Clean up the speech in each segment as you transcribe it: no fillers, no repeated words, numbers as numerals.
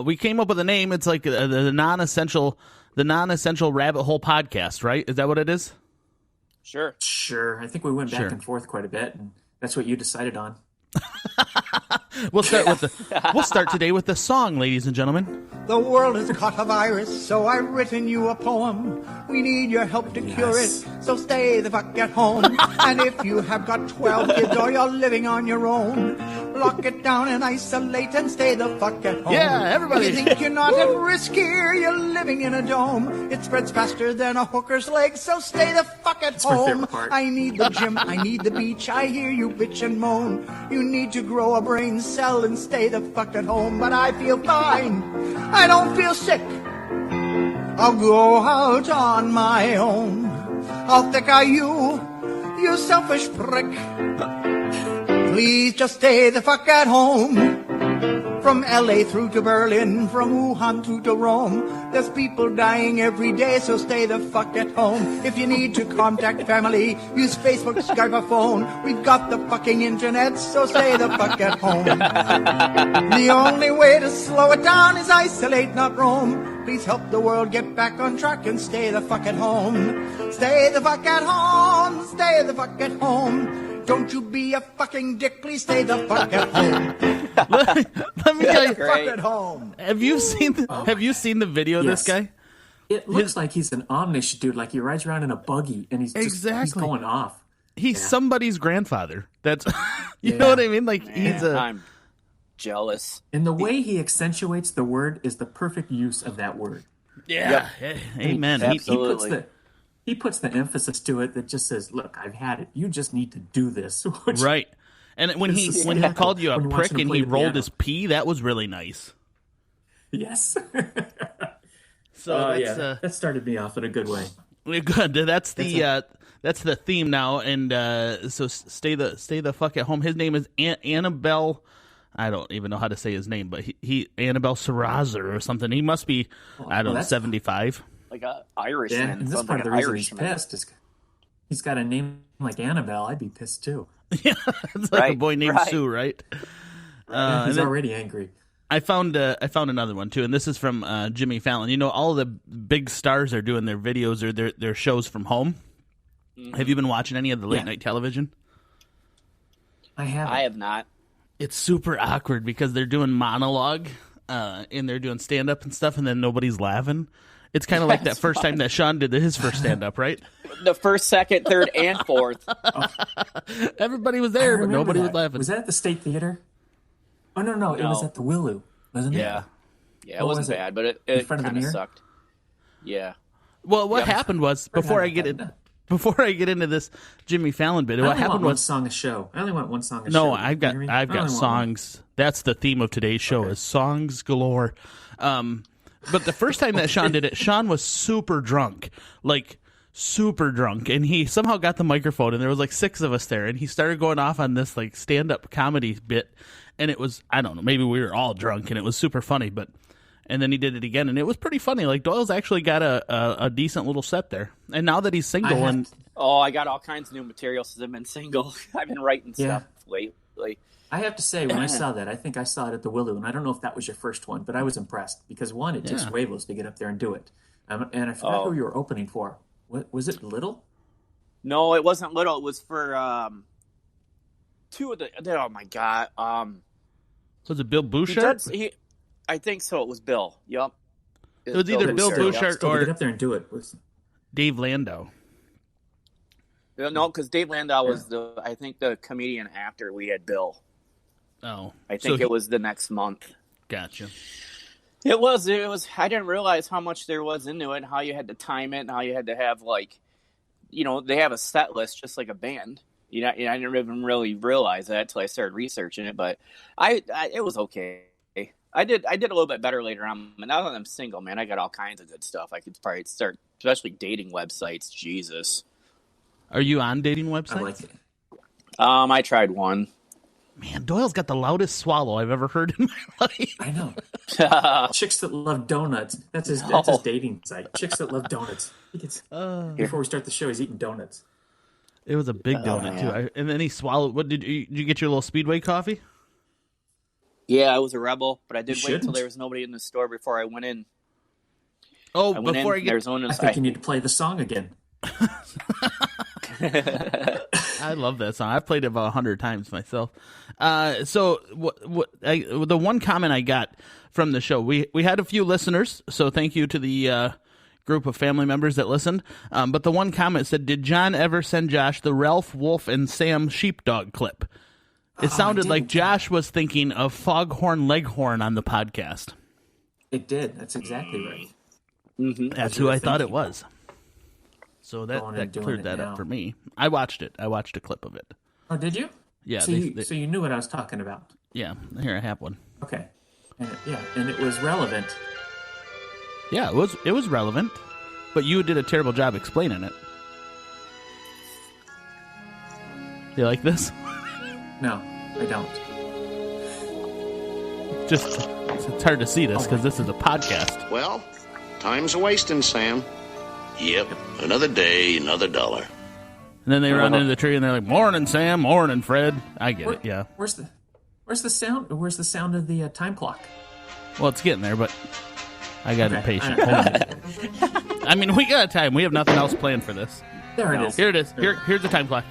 We came up with a name. It's like the non-essential rabbit hole podcast, right? Is that what it is? Sure. I think we went back and forth quite a bit, and that's what you decided on. We'll start today with the song, ladies and gentlemen. The world has caught a virus, so I've written you a poem. We need your help to cure it, so stay the fuck at home. And if you have got 12 kids or you're living on your own, lock it down and isolate and stay the fuck at home. Yeah, everybody. If you think you're not at risk here, you're living in a dome. It spreads faster than a hooker's leg, so stay the fuck at home. I need the gym, I need the beach, I hear you bitch and moan. You need to grow a brain cell and stay the fuck at home. But I feel fine, I don't feel sick. I'll go out on my own. How thick are you, you selfish prick? Please just stay the fuck at home. From LA through to Berlin, from Wuhan through to Rome, there's people dying every day, so stay the fuck at home. If you need to contact family, use Facebook, Skype, or phone. We've got the fucking internet, so stay the fuck at home. The only way to slow it down is isolate, not roam. Please help the world get back on track and stay the fuck at home. Stay the fuck at home, stay the fuck at home. Don't you be a fucking dick, please stay the fuck at home. Let me tell you, fuck at home. Have you seen the video of this guy? It looks like he's an Amish dude, like he rides around in a buggy and he's he's going off. He's somebody's grandfather. That's you know what I mean? Like I'm jealous. And the way he accentuates the word is the perfect use of that word. Yeah. Yep. Amen. Absolutely. He puts the emphasis to it that just says, "Look, I've had it. You just need to do this." Right. And when he called you a prick and he rolled his pee, that was really nice. Yes. So that started me off in a good way. Good. That's the theme now. And so stay the fuck at home. His name is Annabelle. I don't even know how to say his name, but he Annabelle Sarazer or something. He must be 75. Like an Irishman. Yeah, and this part of the reason he's pissed is he's got a name like Annabelle. I'd be pissed too. Yeah, it's like a boy named Sue, right? He's already angry. I found another one too, and this is from Jimmy Fallon. You know, all the big stars are doing their videos or their shows from home. Mm-hmm. Have you been watching any of the late night television? I have not. It's super awkward because they're doing monologue and they're doing stand up and stuff, and then nobody's laughing. It's kind of like that first time that Sean did his first stand-up, right? The first, second, third, and fourth. Everybody was there, but nobody was laughing. Was that at the State Theater? Oh, no. It was at the Willow, wasn't it? Yeah, it wasn't bad, but it kind of sucked. Yeah. Well, what happened was, before I get into this Jimmy Fallon bit, what happened was... I only want one song a show. No, I've got songs. That's the theme of today's show is songs galore. But the first time that Sean did it, Sean was super drunk, and he somehow got the microphone, and there was like 6 of us there, and he started going off on this like stand-up comedy bit, and it was, I don't know, maybe we were all drunk, and it was super funny, and then he did it again, and it was pretty funny. Like Doyle's actually got a decent little set there, and now that he's single, I got all kinds of new material since I've been single. I've been writing stuff lately. I have to say, when I saw that, I think I saw it at the Willow, and I don't know if that was your first one, but I was impressed because one, it takes huevos to get up there and do it, and I forgot who you were opening for. Was it Little? No, it wasn't Little. It was for 2 of the. Oh my god! Was it Bill Bouchard? I think so. It was Bill. Yep. It was either Bill Bouchard or get up there and do it. Dave Landau. No, because Dave Landau was the comedian after we had Bill. Oh, I think it was the next month. Gotcha. It was. I didn't realize how much there was into it, how you had to time it, and how you had to have they have a set list just like a band. I didn't even really realize that until I started researching it. But it was okay. I did a little bit better later on. And now that I'm single, man, I got all kinds of good stuff. I could probably start, especially dating websites. Jesus. Are you on dating websites? I like it. I tried one. Man, Doyle's got the loudest swallow I've ever heard in my life. I know. Chicks That Love Donuts. That's his dating site. Chicks That Love Donuts. Before we start the show, he's eating donuts. It was a big donut, too. And then he swallowed. What did you get your little Speedway coffee? Yeah, I was a rebel, but I did You wait until shouldn't. there was nobody in the store before I went in. Oh, I went before in, I get, there's one I think you need to play the song again. I love that song. I've played it about 100 times myself. So the one comment I got from the show, we had a few listeners, so thank you to the group of family members that listened. But the one comment said, "Did John ever send Josh the Ralph Wolf and Sam sheepdog clip?" It sounded like Josh was thinking of Foghorn Leghorn on the podcast. It did. That's exactly right. Mm-hmm. That's who I thought it was. So that doing cleared it that now. up for me. I watched it. I watched a clip of it. Oh, did you? Yeah. So, so you knew what I was talking about. Yeah. Here, I have one. Okay. And it was relevant. Yeah, it was relevant, but you did a terrible job explaining it. You like this? No, I don't. Just it's hard to see this because this is a podcast. Well, time's a-wasting, Sam. Yep, another day, another dollar. And then they run into the tree and they're like, "Morning, Sam. Morning, Fred." I get it. Yeah. Where's the sound? Where's the sound of the time clock? Well, it's getting there, but I got it patient. All right. Hold on. I mean, we got time. We have nothing else planned for this. There it is. Here it is. Here's the time clock.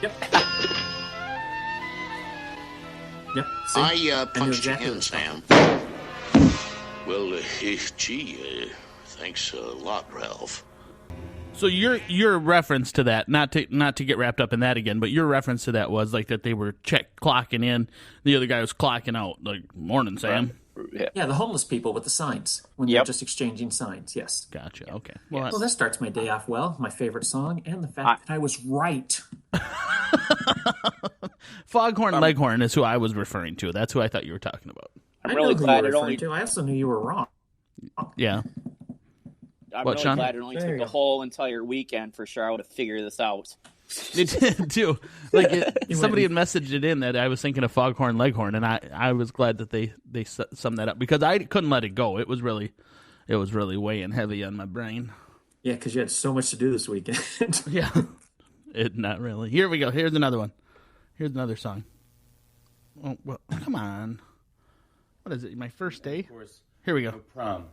Yep. Yep. See? I knew punched exactly you in, what Sam. Well, gee, thanks a lot, Ralph. So your reference to that, not to get wrapped up in that again, but your reference to that was like that they were clocking in, the other guy was clocking out. Like, "Morning, Sam." Yeah, the homeless people with the signs when they're just exchanging signs. Yes. Gotcha. Okay. Well, Well, that starts my day off well. My favorite song and the fact that I was right. Foghorn Leghorn is who I was referring to. That's who I thought you were talking about. I'm I really know who glad you it were only. referring to. I also knew you were wrong. Yeah. I'm What, really Sean? glad it only There took you the go. whole entire weekend for Cheryl to figure this out. It did too. Like somebody had messaged it in that I was thinking of Foghorn Leghorn, and I was glad that they summed that up because I couldn't let it go. It was really weighing heavy on my brain. Yeah, because you had so much to do this weekend. Yeah, not really. Here we go. Here's another one. Here's another song. Oh well, come on. What is it? My first day? Of course. Here we go. No prom.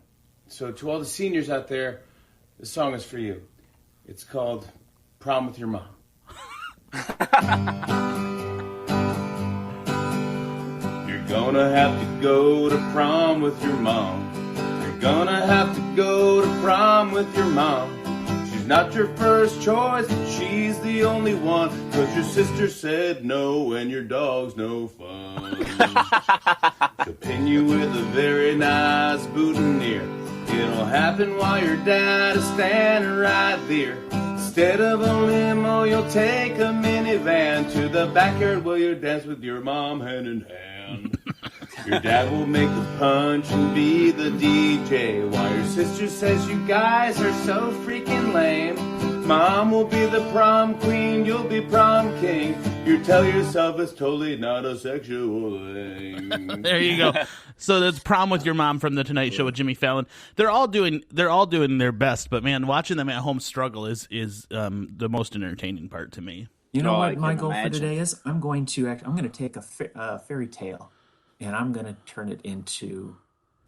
So to all the seniors out there, this song is for you. It's called Prom with Your Mom. You're gonna have to go to prom with your mom. You're gonna have to go to prom with your mom. She's not your first choice, but she's the only one. 'Cause your sister said no and your dog's no fun. She'll pin you with a very nice boutonniere. It'll happen while your dad is standing right there. Instead of a limo, you'll take a minivan to the backyard where you dance with your mom hand in hand. Your dad will make the punch and be the DJ, while your sister says you guys are so freaking lame. Mom will be the prom queen, you'll be prom king. You tell yourself it's totally not a sexual thing. There you go. So that's Prom with Your Mom from the Tonight Show with Jimmy Fallon. They're all doing their best, but man, watching them at home struggle is the most entertaining part to me. You know Oh, I what my can goal imagine. for today is? I'm going to take a fairy tale, and I'm going to turn it into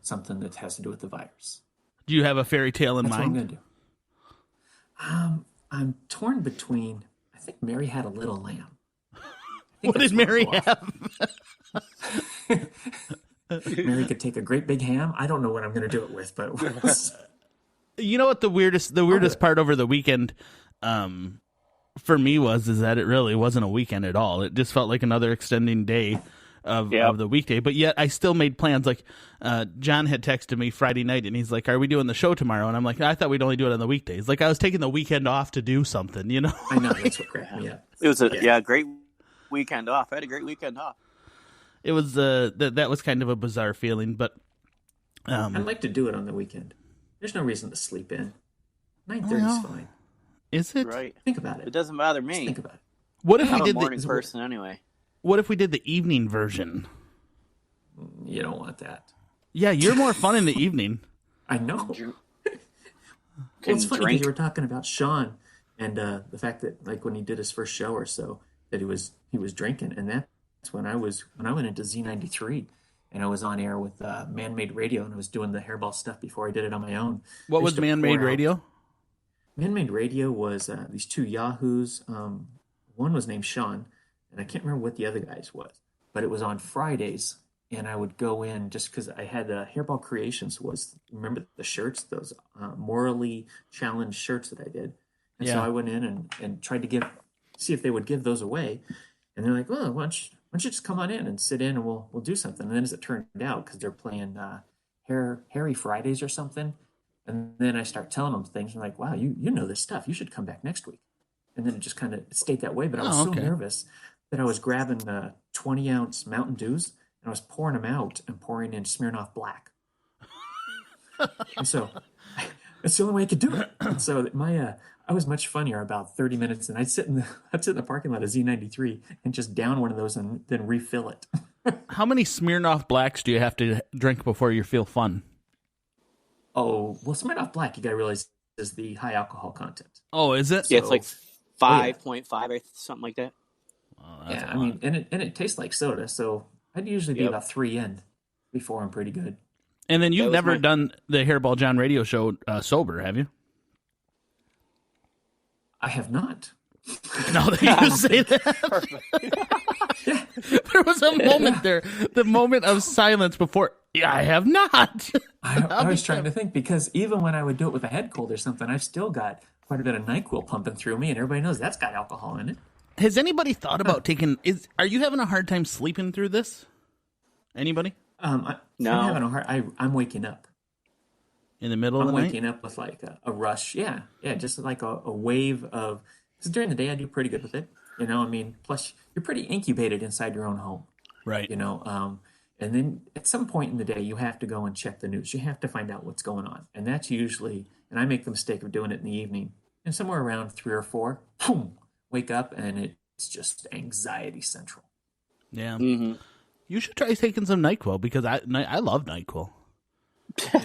something that has to do with the virus. Do you have a fairy tale in That's what I'm mind? going to do. I'm torn between. I think Mary had a little lamb. What did Mary have? Mary could take a great big ham. I don't know what I'm going to do it with, but it was, You know what the weirdest part over the weekend for me is that it really wasn't a weekend at all. It just felt like another extending day of the weekday. But yet I still made plans. Like John had texted me Friday night and he's like, "Are we doing the show tomorrow?" And I'm like, "I thought we'd only do it on the weekdays." Like I was taking the weekend off to do something, you know? I know that's what cracked me up. It was a great weekend off. I had a great weekend off. It was that was kind of a bizarre feeling, but I'd like to do it on the weekend. There's no reason to sleep in. 9:30 is fine. is it? Right. Think about It it. doesn't bother Just me. think about it. What if I'm we a did morning the person anyway. What if we did the evening version? You don't want that. Yeah, you're more fun in the evening. I know. Well, Can it's funny because drink. you were talking about Sean and the fact that like when he did his first show or so that he was drinking, and that's when I went into Z93 and I was on air with Man-Made Radio, and I was doing the hairball stuff before I did it on my own. What was Man-Made Radio? Man-Made Radio was these two yahoos. One was named Sean, and I can't remember what the other guy's was, but it was on Fridays, and I would go in just because I had Hairball Creations remember the shirts, those morally challenged shirts that I did. And so I went in and tried to see if they would give those away. And they're like, well, why don't you just come on in and sit in and we'll do something. And then as it turned out, because they're playing Hairy Fridays or something, and then I start telling them things. I'm like, wow, you know this stuff. You should come back next week. And then it just kind of stayed that way. But I was so nervous that I was grabbing 20-ounce Mountain Dews and I was pouring them out and pouring in Smirnoff Black. And so that's the only way I could do it. And so I was much funnier about 30 minutes, and I'd sit in the parking lot of Z93 and just down one of those and then refill it. How many Smirnoff Blacks do you have to drink before you feel fun? Oh, well, Smirnoff Black, you got to realize, is the high alcohol content. Oh, is it? Yeah, it's like 5.5 or something like that. Oh, yeah, I mean, and it tastes like soda, so I'd usually be about 3 in before I'm pretty good. And then you've never done the Hairball John radio show sober, have you? I have not. Now that you say that. There was a moment there, the moment of silence before, I have not. I was trying to think, because even when I would do it with a head cold or something, I've still got quite a bit of NyQuil pumping through me, and everybody knows that's got alcohol in it. Has anybody thought about are you having a hard time sleeping through this? Anybody? No. I'm having I'm waking up. In the middle of the night? I'm waking up with like a rush. Yeah, just like a wave of... Because during the day, I do pretty good with it. Plus you're pretty incubated inside your own home. Right. And then at some point in the day, you have to go and check the news. You have to find out what's going on. And that's usually... And I make the mistake of doing it in the evening. And somewhere around 3 or 4, boom, wake up, and it's just anxiety central. Yeah. Mm-hmm. You should try taking some NyQuil, because I love NyQuil.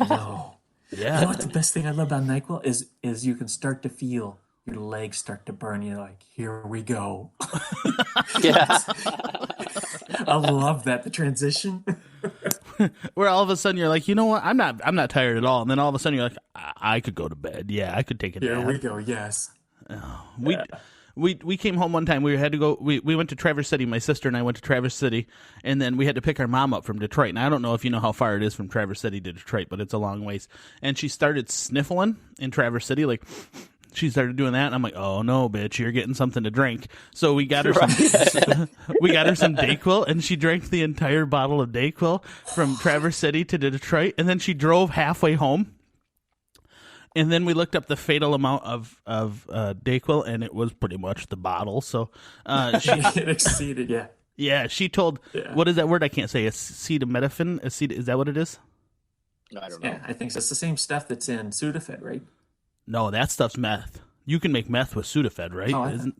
No. Yeah. You know what the best thing I love about NyQuil is you can start to feel your legs start to burn. You're like, here we go. Yeah. I love that, the transition. Where all of a sudden you're like, you know what? I'm not tired at all. And then all of a sudden you're like, I could go to bed. Yeah, I could take a nap. Here we go. Yes. We came home one time. We had to go. We went to Traverse City. My sister and I went to Traverse City, and then we had to pick our mom up from Detroit. And I don't know if you know how far it is from Traverse City to Detroit, but it's a long ways. And she started sniffling in Traverse City, like she started doing that. And I'm like, oh no, bitch, you're getting something to drink. So we got her some, we got her some Dayquil, and she drank the entire bottle of Dayquil from Traverse City to Detroit, and then she drove halfway home. And then we looked up the fatal amount of Dayquil, and it was pretty much the bottle. So it exceeded, yeah. Yeah, she told, what is that word? I can't say. Acetaminophen? Is that what it is? No, I don't know. Yeah, I think so. It's the same stuff that's in Sudafed, right? No, that stuff's meth. You can make meth with Sudafed, right? Oh,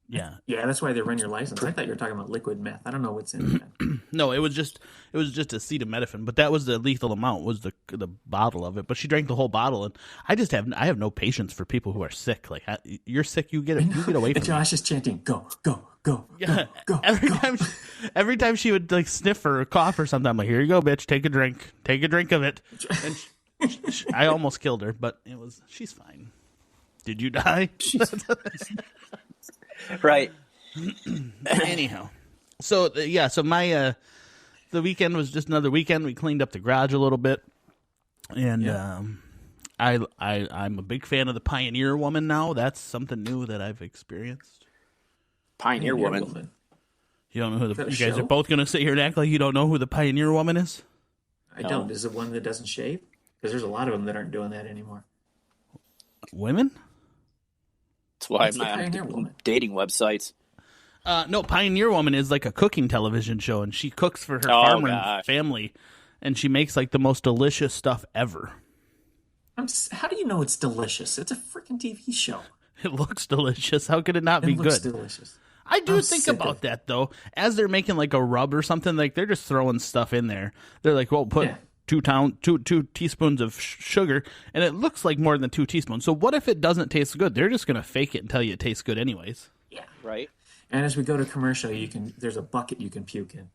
yeah. Yeah, that's why they run your license. I thought you were talking about liquid meth. I don't know what's in that. No, it was just acetaminophen, but that was the lethal amount, was the bottle of it. But she drank the whole bottle, and I have no patience for people who are sick. Like, you're sick, you get away from Josh is chanting, go, go, go, yeah. go, every time she would like sniff or cough or something, I'm like, here you go, bitch, take a drink of it. And I almost killed her, but she's fine. Did you die? Right. Anyhow, so my the weekend was just another weekend. We cleaned up the garage a little bit, and I'm a big fan of the Pioneer Woman now. That's something new that I've experienced. Pioneer Woman. You don't know who you guys are both going to sit here and act like you don't know who the Pioneer Woman is? I don't. Is it one that doesn't shave? Because there's a lot of them that aren't doing that anymore. Women? That's why I'm not on dating websites. No, Pioneer Woman is like a cooking television show, and she cooks for her farmer family, and she makes like the most delicious stuff ever. How do you know it's delicious? It's a freaking TV show. It looks delicious. How could it not be good? It looks delicious. I do think about that, though. As they're making like a rub or something, like they're just throwing stuff in there. They're like, well, put... 2 teaspoons of sugar, and it looks like more than 2 teaspoons. So what if it doesn't taste good? They're just going to fake it and tell you it tastes good anyways. Yeah. Right. And as we go to commercial, there's a bucket you can puke in.